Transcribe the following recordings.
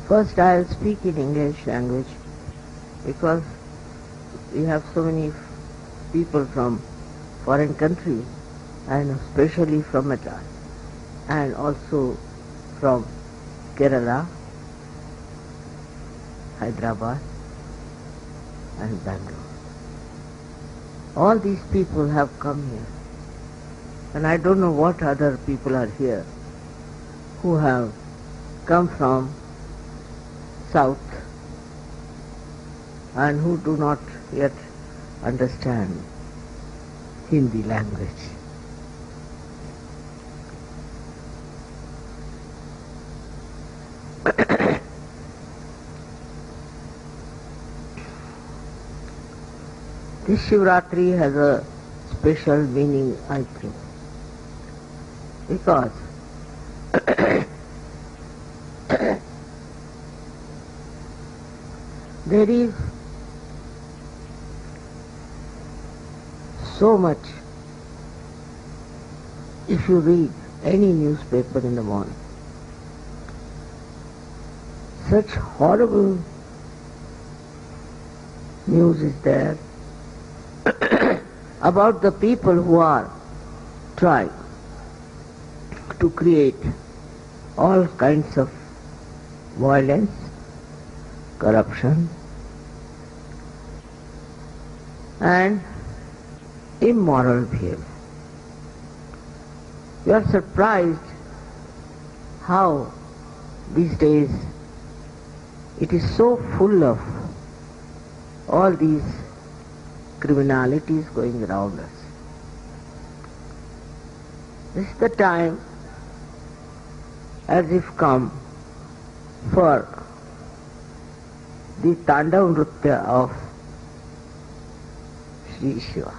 First I'll speak in English language because we have so many people from foreign countries and especially from Madras and also from Kerala, Hyderabad and Bangalore. All these people have come here, and I don't know what other people are here who have come from south and who do not yet understand Hindi language. This Shivratri has a special meaning, I think, because there is so much. If you read any newspaper in the morning, such horrible news is there about the people who are trying to create all kinds of violence, corruption and immoral behavior. You are surprised how these days it is so full of all these criminalities going around us. This is the time as if come for the Tandav Nritya of Sri Shiva.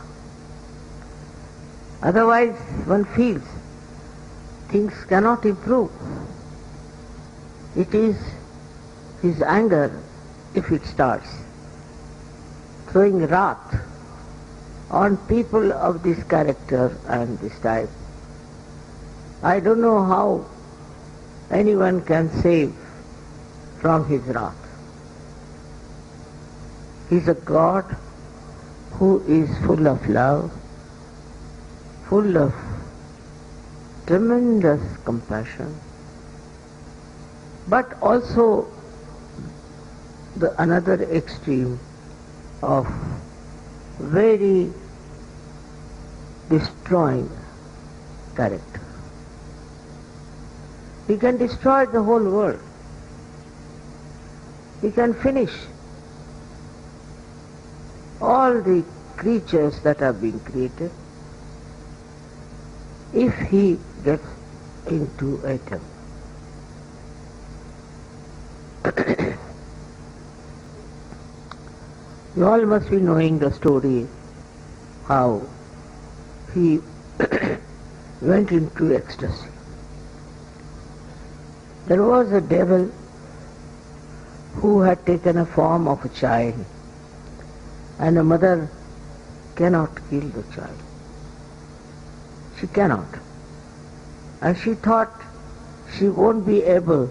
Otherwise one feels things cannot improve. It is his anger if it starts throwing wrath on people of this character and this type. I don't know how anyone can save from his wrath. He is a God who is full of love, full of tremendous compassion, but also the another extreme of very destroying character. He can destroy the whole world. He can finish all the creatures that are being created if he gets into a temple. You all must be knowing the story how he went into ecstasy. There was a devil who had taken a form of a child, and a mother cannot kill the child. She cannot. And she thought she won't be able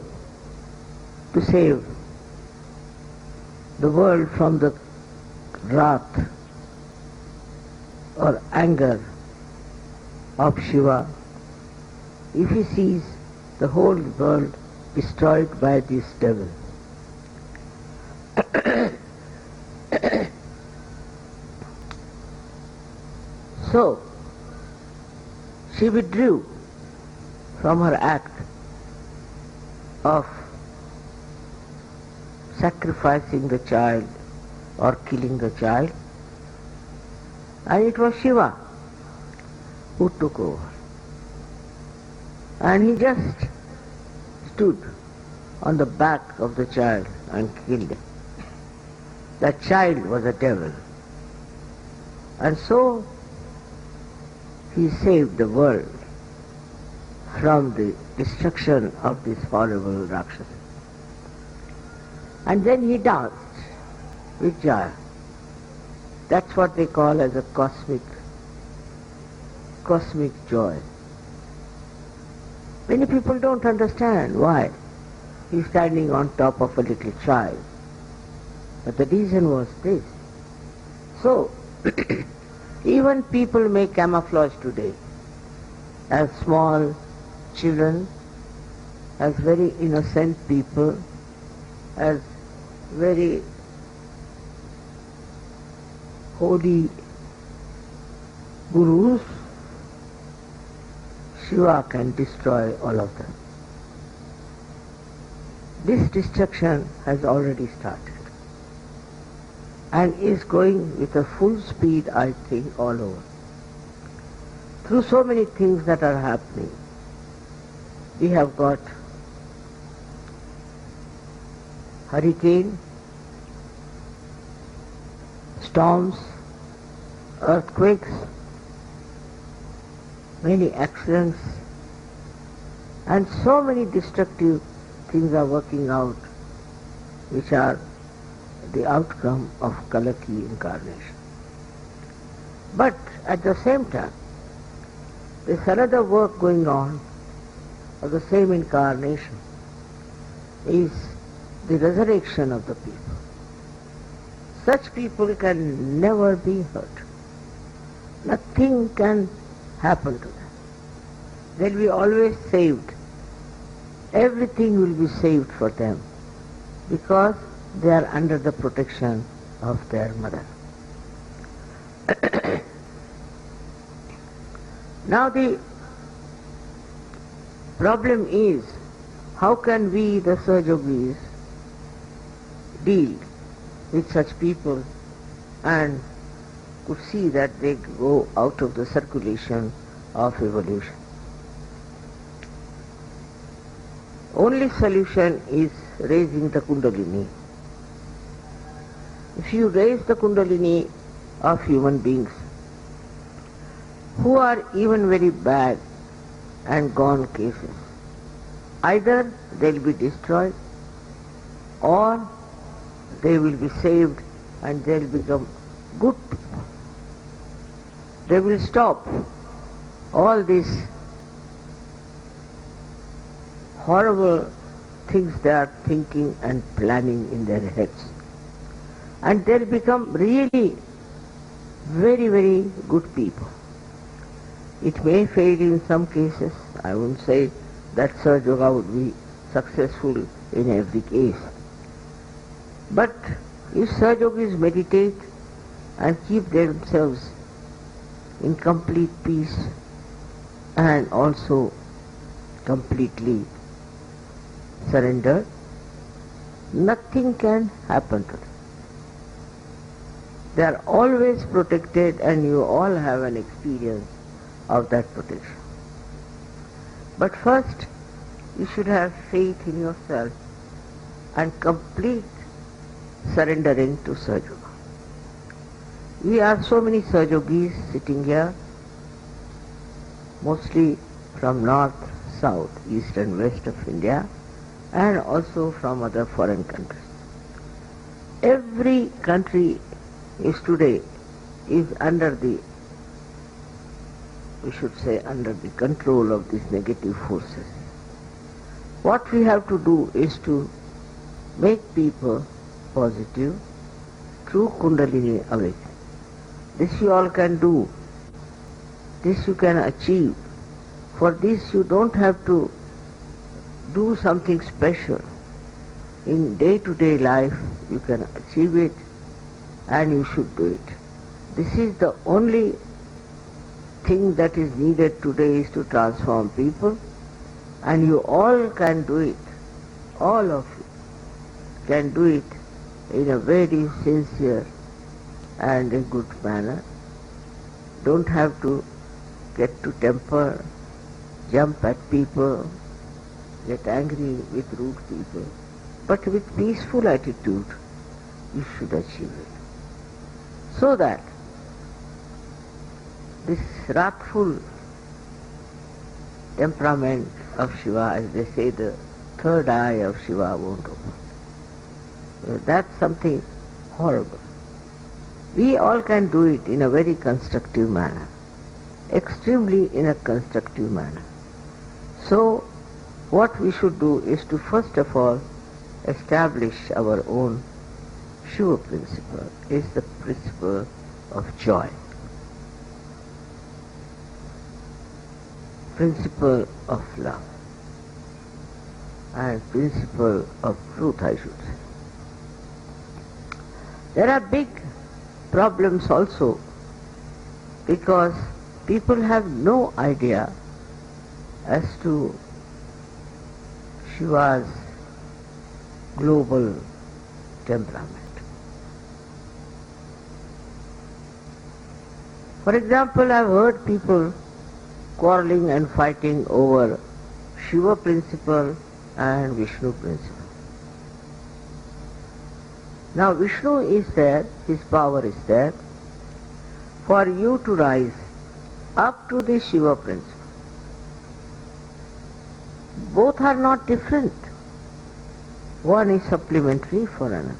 to save the world from the wrath or anger of Shiva if he sees the whole world destroyed by this devil. So she withdrew from her act of sacrificing the child or killing the child, and it was Shiva who took over. And he just stood on the back of the child and killed him. That child was a devil. And so he saved the world from the destruction of this horrible Rakshasa. And then he danced with Jaya. That's what they call as a cosmic joy. Many people don't understand why he's standing on top of a little child. But the reason was this. So, even people make camouflage today as small children, as very innocent people, as very holy gurus. Shiva can destroy all of them. This destruction has already started and is going with a full speed, I think, all over. Through so many things that are happening, we have got hurricane, storms, earthquakes, many accidents, and so many destructive things are working out, which are the outcome of Kalaki incarnation. But at the same time, there's another work going on of the same incarnation, is the resurrection of the people. Such people can never be hurt. Nothing can happen to them. They'll be always saved. Everything will be saved for them because they are under the protection of their mother. Now the problem is, how can we, the Sahajogis, deal with such people and could see that they go out of the circulation of evolution? Only solution is raising the Kundalini. If you raise the Kundalini of human beings who are even very bad and gone cases, either they'll be destroyed or they will be saved and they'll become good people. They will stop all these horrible things they are thinking and planning in their heads. And they'll become really very, very good people. It may fail in some cases. I won't say that Sahaja Yoga would be successful in every case. But if Sahaja Yogis meditate and keep themselves in complete peace and also completely surrendered, nothing can happen to them. They are always protected and you all have an experience of that protection. But first, you should have faith in yourself and complete surrendering to Sahaja Yoga. We are so many Sahaja Yogis sitting here, mostly from north, south, east and west of India, and also from other foreign countries. Every country is today under the, we should say, under the control of these negative forces. What we have to do is to make people positive through Kundalini awakening. This you all can do. This you can achieve. For this you don't have to do something special. In day-to-day life you can achieve it and you should do it. This is the only thing that is needed today, is to transform people, and you all can do it. All of you can do it in a very sincere and a good manner. Don't have to get to temper, jump at people, get angry with rude people, but with peaceful attitude you should achieve it. So that this wrathful temperament of Shiva, as they say, the third eye of Shiva won't open. That's something horrible. We all can do it in a very constructive manner, extremely in a constructive manner. So what we should do is to first of all establish our own Shiva principle is the principle of joy, principle of love, and principle of truth, I should say. There are big problems also because people have no idea as to Shiva's global temperament. For example, I've heard people quarreling and fighting over Shiva principle and Vishnu principle. Now Vishnu is there, his power is there, for you to rise up to the Shiva principle. Both are not different. One is supplementary for another.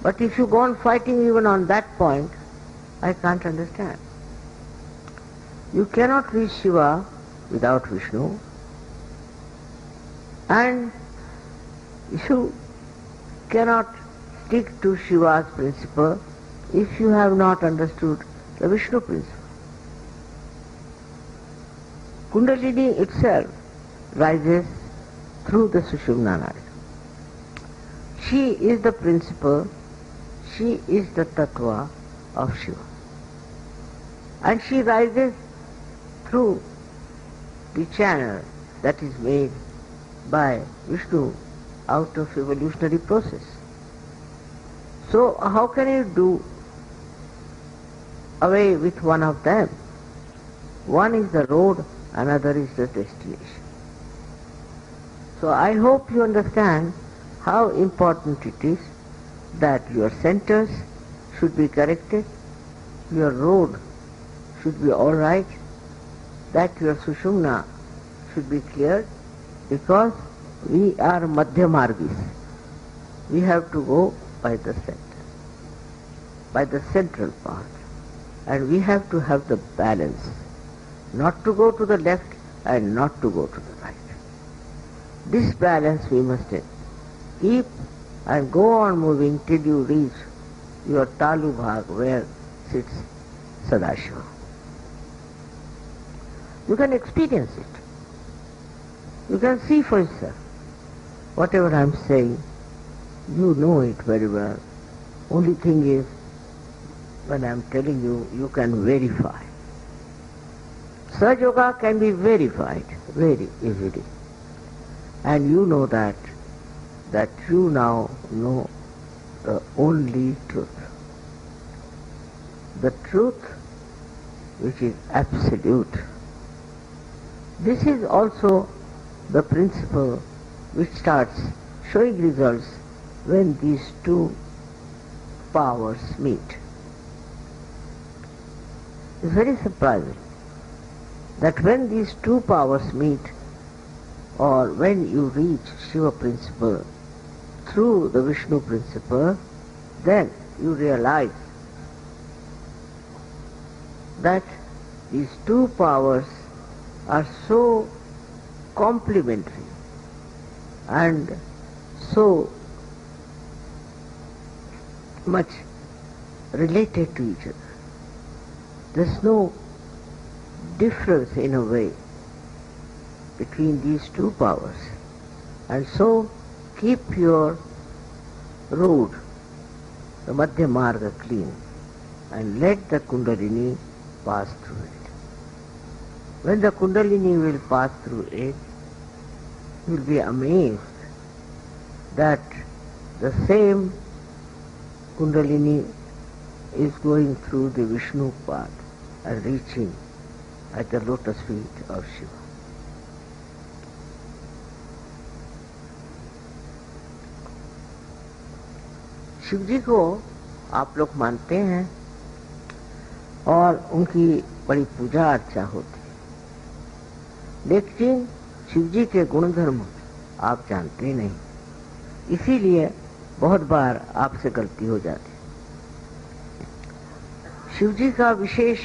But if you go on fighting even on that point, I can't understand. You cannot reach Shiva without Vishnu, and you cannot stick to Shiva's principle if you have not understood the Vishnu principle. Kundalini itself rises through the Sushumna Nadi. She is the principle, she is the tattva of Shiva. And she rises through the channel that is made by Vishnu out of evolutionary process. So how can you do away with one of them? One is the road, another is the destination. So I hope you understand how important it is that your centers should be corrected, your road should be all right, that your Sushumna should be cleared, because we are Madhyamargis. We have to go by the center, by the central part, and we have to have the balance, not to go to the left and not to go to the right. This balance we must keep and go on moving till you reach your Talu Bhag where sits Sadashiva. You can experience it. You can see for yourself. Whatever I am saying, you know it very well. Only thing is, when I am telling you, you can verify. Sahaja Yoga can be verified very easily. And you know that you now know the only truth. The truth which is absolute. This is also the principle which starts showing results when these two powers meet. It's very surprising that when these two powers meet, or when you reach Shiva principle through the Vishnu principle, then you realize that these two powers are so complementary and so much related to each other. There's no difference in a way between these two powers. And so keep your road, the Madhya Marga, clean and let the Kundalini pass through it. When the Kundalini will pass through it, you will be amazed that the same Kundalini is going through the Vishnu path and reaching at the lotus feet of Shiva. Shiv जी को आप लोग मानते हैं और उनकी बड़ी पूजा अर्चा होती है, लेकिन शिव जी के गुणधर्म आप जानते नहीं, इसीलिए बहुत बार आपसे गलती हो जाती है। शिव जी का विशेष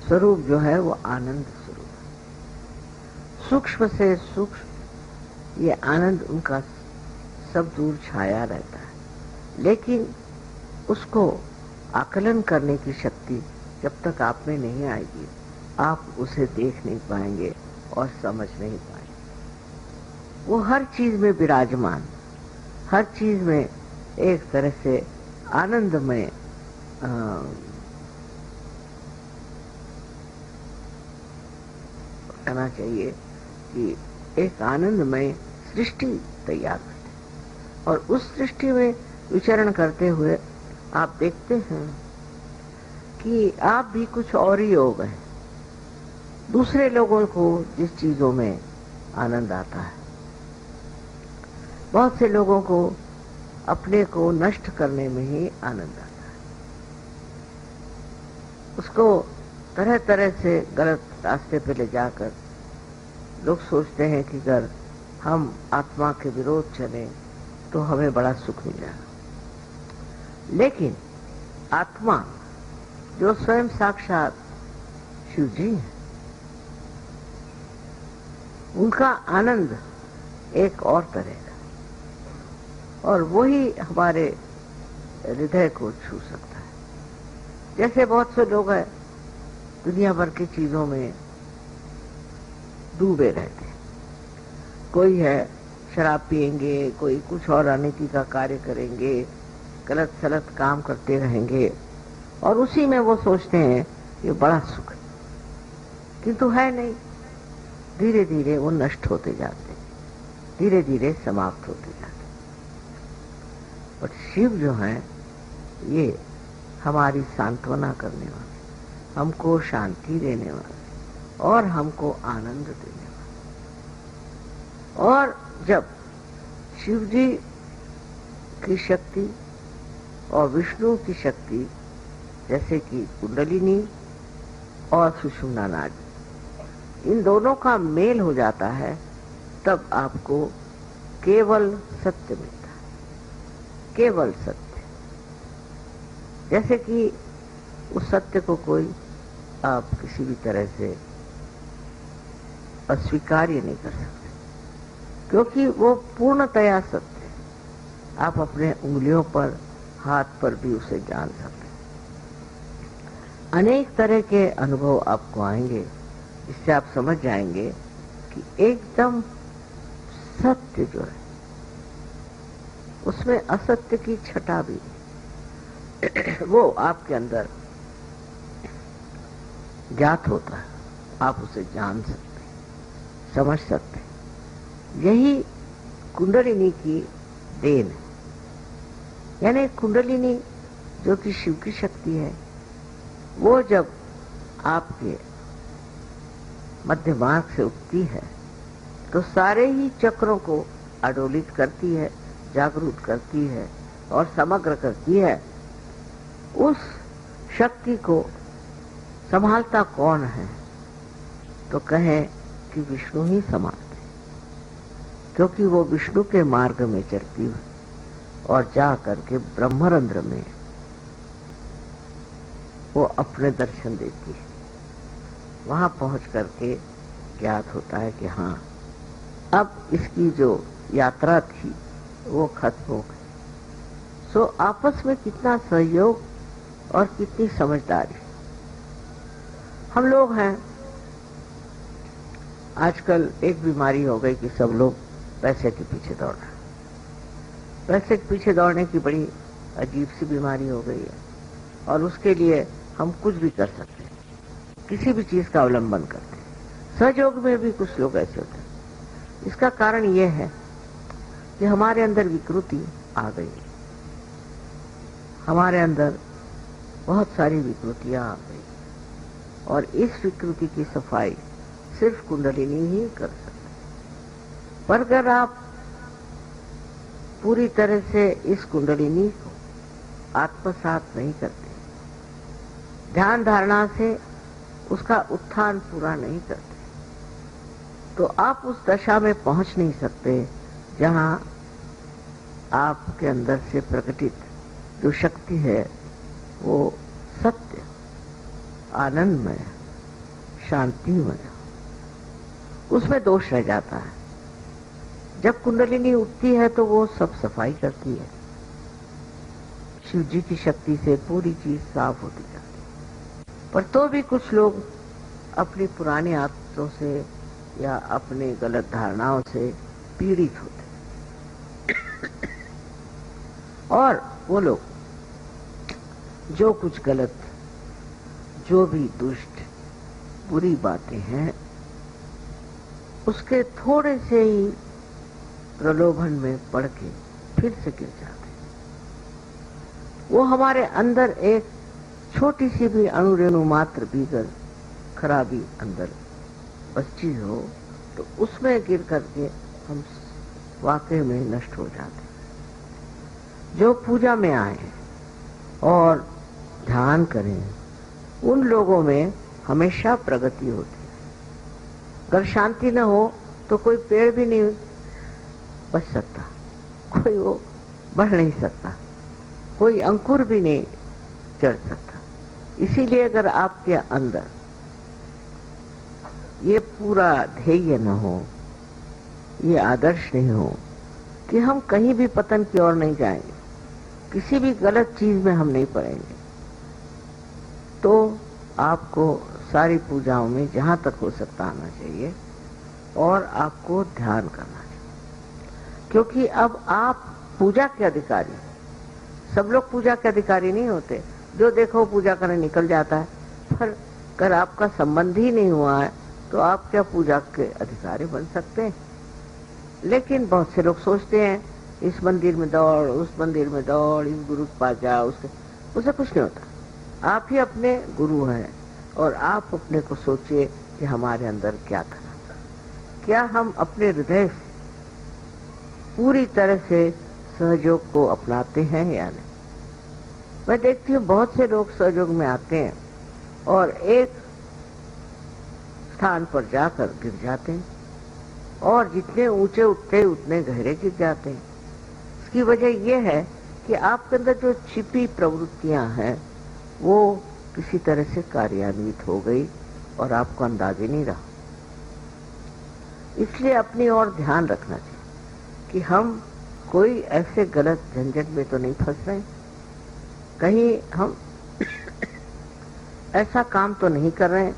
स्वरूप जो है वो आनंद स्वरूप है। सूक्ष्म से सूक्ष्म ये आनंद उनका सब दूर छाया रहता है, लेकिन उसको आकलन करने की शक्ति जब तक आप में नहीं आएगी, आप उसे देख नहीं पाएंगे और समझ नहीं पाएंगे। वो हर चीज में विराजमान, हर चीज में एक तरह से आनंदमय कहना चाहिए कि एक आनंदमय सृष्टि तैयार करते हैं। और उस सृष्टि में विचरण करते हुए आप देखते हैं कि आप भी कुछ और ही हो गए। दूसरे लोगों को जिस चीजों में आनंद आता है, बहुत से लोगों को अपने को नष्ट करने में ही आनंद आता है। उसको तरह तरह से गलत रास्ते पे ले जाकर लोग सोचते हैं कि अगर हम आत्मा के विरोध चले तो हमें बड़ा सुख मिलेगा। लेकिन आत्मा जो स्वयं साक्षात शिव जी है, उनका आनंद एक और तरह का, और वही हमारे हृदय को छू सकता है। जैसे बहुत से लोग हैं दुनिया भर की चीजों में डूबे रहते हैं। कोई है शराब पिएंगे, कोई कुछ और अनिति का कार्य करेंगे, गलत सलत काम करते रहेंगे, और उसी में वो सोचते हैं ये बड़ा सुख है, किंतु है नहीं। धीरे धीरे वो नष्ट होते जाते, धीरे धीरे समाप्त होते जाते। और शिव जो है ये हमारी सांत्वना करने वाले, हमको शांति देने वाले और हमको आनंद देने वाले। और जब शिव जी की शक्ति और विष्णु की शक्ति, जैसे कि कुंडलिनी और सुषुम्ना नाड़ी, इन दोनों का मेल हो जाता है, तब आपको केवल सत्य मिलता है, केवल सत्य। जैसे कि उस सत्य को कोई आप किसी भी तरह से अस्वीकार्य नहीं कर सकते, क्योंकि वो पूर्णतया सत्य है। आप अपने उंगलियों पर, हाथ पर भी उसे जान सकते हैं। अनेक तरह के अनुभव आपको आएंगे, जिससे आप समझ जाएंगे कि एकदम सत्य जो है उसमें असत्य की छटा भी वो आपके अंदर ज्ञात होता है। आप उसे जान सकते हैं, समझ सकते हैं। यही कुंडलिनी की देन है। यानी कुंडलिनी जो कि शिव की शक्ति है, वो जब आपके मध्य मार्ग से उठती है तो सारे ही चक्रों को अडोलित करती है, जागरूक करती है और समग्र करती है। उस शक्ति को संभालता कौन है? तो कहें कि विष्णु ही संभालते, क्योंकि वो विष्णु के मार्ग में चलती है और जा करके ब्रह्मरंध्र में वो अपने दर्शन देती है। वहां पहुंच करके ज्ञात होता है कि हाँ, अब इसकी जो यात्रा थी वो खत्म हो गई। सो आपस में कितना सहयोग और कितनी समझदारी। हम लोग हैं, आजकल एक बीमारी हो गई कि सब लोग पैसे के पीछे दौड़ रहे हैं। पैसे के पीछे दौड़ने की बड़ी अजीब सी बीमारी हो गई है, और उसके लिए हम कुछ भी कर सकते हैं, किसी भी चीज का अवलंबन करते हैं। सहयोग में भी कुछ लोग ऐसे होते हैं। इसका कारण यह है कि हमारे अंदर विकृति आ गई, हमारे अंदर बहुत सारी विकृतियां आ गई, और इस विकृति की सफाई सिर्फ कुंडलिनी ही कर सकती। पर अगर आप पूरी तरह से इस कुंडलिनी को आत्मसात नहीं करते, ध्यान धारणा से उसका उत्थान पूरा नहीं करते, तो आप उस दशा में पहुंच नहीं सकते जहां आपके अंदर से प्रकटित जो शक्ति है वो सत्य, आनंदमय, शांतिमय, उसमें दोष रह जाता है। जब कुंडलिनी उठती है तो वो सब सफाई करती है, शिव जी की शक्ति से पूरी चीज साफ होती जाती है। पर तो भी कुछ लोग अपनी पुरानी आदतों से या अपने गलत धारणाओं से पीड़ित होते और वो लोग जो कुछ गलत, जो भी दुष्ट बुरी बातें हैं, उसके थोड़े से ही प्रलोभन में पड़ के फिर से गिर जाते। वो हमारे अंदर एक छोटी सी भी अणुरेणु मात्र भी अगर खराबी अंदर बची हो तो उसमें गिर करके हम वाकई में नष्ट हो जाते। जो पूजा में आए और ध्यान करें, उन लोगों में हमेशा प्रगति होती है। अगर शांति न हो तो कोई पेड़ भी नहीं बच सकता, कोई वो बढ़ नहीं सकता, कोई अंकुर भी नहीं चढ़ सकता। इसीलिए अगर आपके अंदर ये पूरा ध्येय न हो, ये आदर्श नहीं हो कि हम कहीं भी पतन की ओर नहीं जाएंगे, किसी भी गलत चीज में हम नहीं पड़ेंगे, तो आपको सारी पूजाओं में जहां तक हो सकता आना चाहिए और आपको ध्यान करना चाहिए। क्योंकि अब आप पूजा के अधिकारी, सब लोग पूजा के अधिकारी नहीं होते। जो देखो पूजा करने निकल जाता है, पर अगर आपका संबंध ही नहीं हुआ है तो आप क्या पूजा के अधिकारी बन सकते हैं? लेकिन बहुत से लोग सोचते हैं इस मंदिर में दौड़, उस मंदिर में दौड़, इस गुरु के पास जा, उससे कुछ नहीं होता। आप ही अपने गुरु हैं और आप अपने को सोचिए कि हमारे अंदर क्या करना, क्या हम अपने हृदय से पूरी तरह से सहयोग को अपनाते हैं या नहीं। मैं देखती हूँ बहुत से लोग सहयोग में आते हैं और एक स्थान पर जाकर गिर जाते हैं और जितने ऊंचे उठते उतने गहरे गिर जाते हैं। इसकी वजह यह है कि आपके अंदर जो छिपी प्रवृत्तियां हैं वो किसी तरह से कार्यान्वित हो गई और आपको अंदाज ही नहीं रहा। इसलिए अपनी ओर ध्यान रखना चाहिए कि हम कोई ऐसे गलत झंझट में तो नहीं फंस रहे, कहीं हम ऐसा काम तो नहीं कर रहे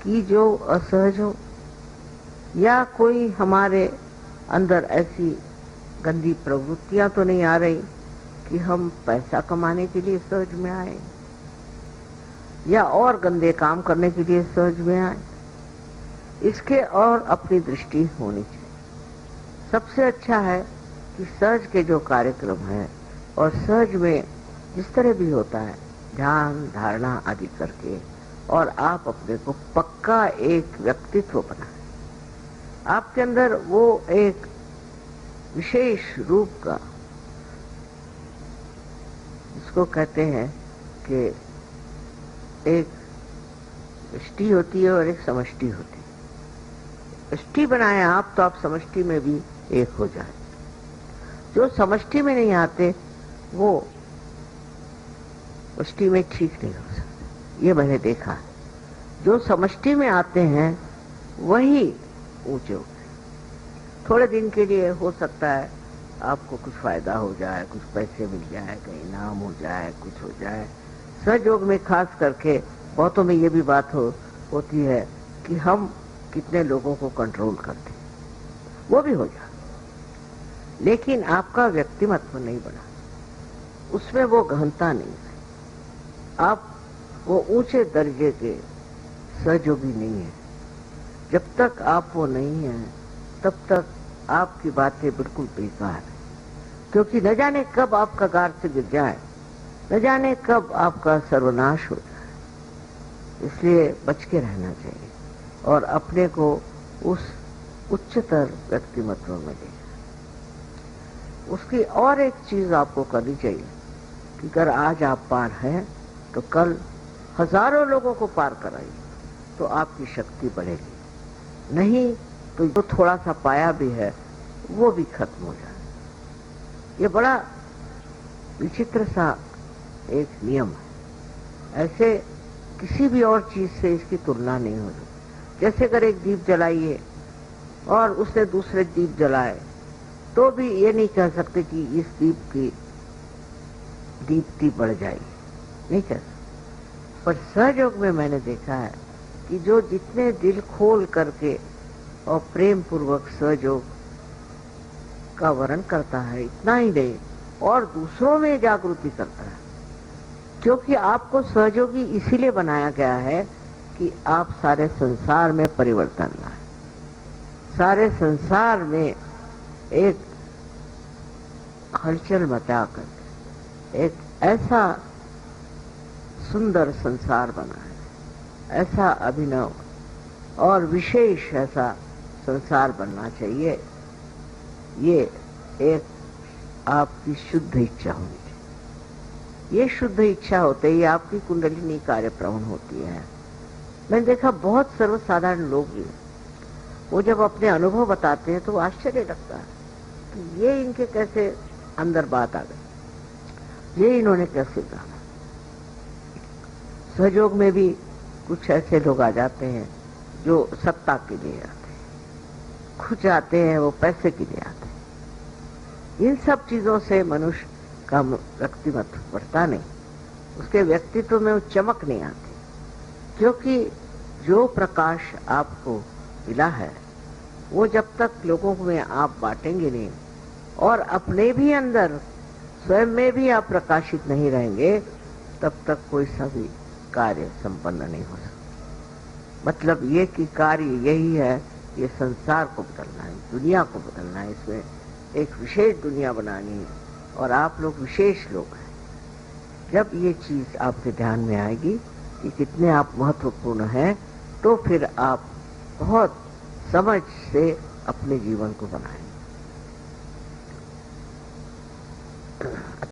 कि जो असहज हो, या कोई हमारे अंदर ऐसी गंदी प्रवृत्तियां तो नहीं आ रही कि हम पैसा कमाने के लिए सहज में आए या और गंदे काम करने के लिए सहज में आए। इसके और अपनी दृष्टि होनी चाहिए। सबसे अच्छा है कि सहज के जो कार्यक्रम है और सहज में जिस तरह भी होता है ध्यान धारणा आदि करके, और आप अपने को पक्का एक व्यक्तित्व बनाएं। आपके अंदर वो एक विशेष रूप का, इसको कहते हैं कि एक व्यष्टि होती है और एक समष्टि होती है। व्यष्टि बनाए आप तो आप समष्टि में भी एक हो जाए। जो समष्टि में नहीं आते वो व्यष्टि में ठीक नहीं हो सकते, ये मैंने देखा है। जो समष्टि में आते हैं वही ऊंचे होते। थोड़े दिन के लिए हो सकता है आपको कुछ फायदा हो जाए, कुछ पैसे मिल जाए, कहीं नाम हो जाए, कुछ हो जाए। सहयोग में खास करके बहुतों में ये भी बात होती है कि हम कितने लोगों को कंट्रोल करते हैं, वो भी हो जाए, लेकिन आपका व्यक्तिमत्व नहीं बना, उसमें वो गहनता नहीं है, आप वो ऊंचे दर्जे के सहयोगी नहीं है। जब तक आप वो नहीं हैं तब तक आपकी बातें बिल्कुल बेकार है, क्योंकि न जाने कब आप कगार से गिर जाए, न जाने कब आपका सर्वनाश हो जाए। इसलिए बच के रहना चाहिए और अपने को उस उच्चतर व्यक्तिमत्व में देखना। उसकी और एक चीज आपको करनी चाहिए कि अगर आज आप पार हैं तो कल हजारों लोगों को पार कराइए तो आपकी शक्ति बढ़ेगी, नहीं तो जो थोड़ा सा पाया भी है वो भी खत्म हो जाए। ये बड़ा विचित्र सा एक नियम है, ऐसे किसी भी और चीज से इसकी तुलना नहीं हो सकती। जैसे अगर एक दीप जलाइए और उसने दूसरे दीप जलाए तो भी ये नहीं कह सकते कि इस दीप की दीप्ति बढ़ जाएगी, नहीं कह सकते। पर सहयोग में मैंने देखा है कि जो जितने दिल खोल करके और प्रेम पूर्वक सहयोग का वर्ण करता है, इतना ही नहीं और दूसरों में जागृति करता है। क्योंकि आपको सहयोगी इसीलिए बनाया गया है कि आप सारे संसार में परिवर्तन लाएं, सारे संसार में एक हलचल मचाकर एक ऐसा सुंदर संसार बनाए, ऐसा अभिनव और विशेष ऐसा संसार बनना चाहिए। ये एक आपकी शुद्ध इच्छा होनी चाहिए। ये शुद्ध इच्छा होते ही आपकी कुंडलिनी कार्य प्रवण होती है। मैंने देखा बहुत सर्वसाधारण लोग हैं, वो जब अपने अनुभव बताते हैं तो आश्चर्य लगता है कि ये इनके कैसे अंदर बात आ गई, ये इन्होंने कैसे कहा। सहयोग में भी कुछ ऐसे लोग आ जाते हैं जो सत्ता के लिए आते हैं, खुद आते हैं वो पैसे के लिए आते हैं। इन सब चीजों से मनुष्य का व्यक्तित्व बढ़ता नहीं, उसके व्यक्तित्व में वो चमक नहीं आती। क्योंकि जो प्रकाश आपको मिला है वो जब तक लोगों में आप बांटेंगे नहीं और अपने भी अंदर स्वयं में भी आप प्रकाशित नहीं रहेंगे, तब तक कोई सभी कार्य संपन्न नहीं हो सकता। मतलब ये कि कार्य यही है, ये संसार को बदलना है, दुनिया को बदलना है, इसमें एक विशेष दुनिया बनानी है और आप लोग विशेष लोग हैं। जब ये चीज आपके ध्यान में आएगी कि कितने आप महत्वपूर्ण हैं, तो फिर आप बहुत समझ से अपने जीवन को बनाएंगे।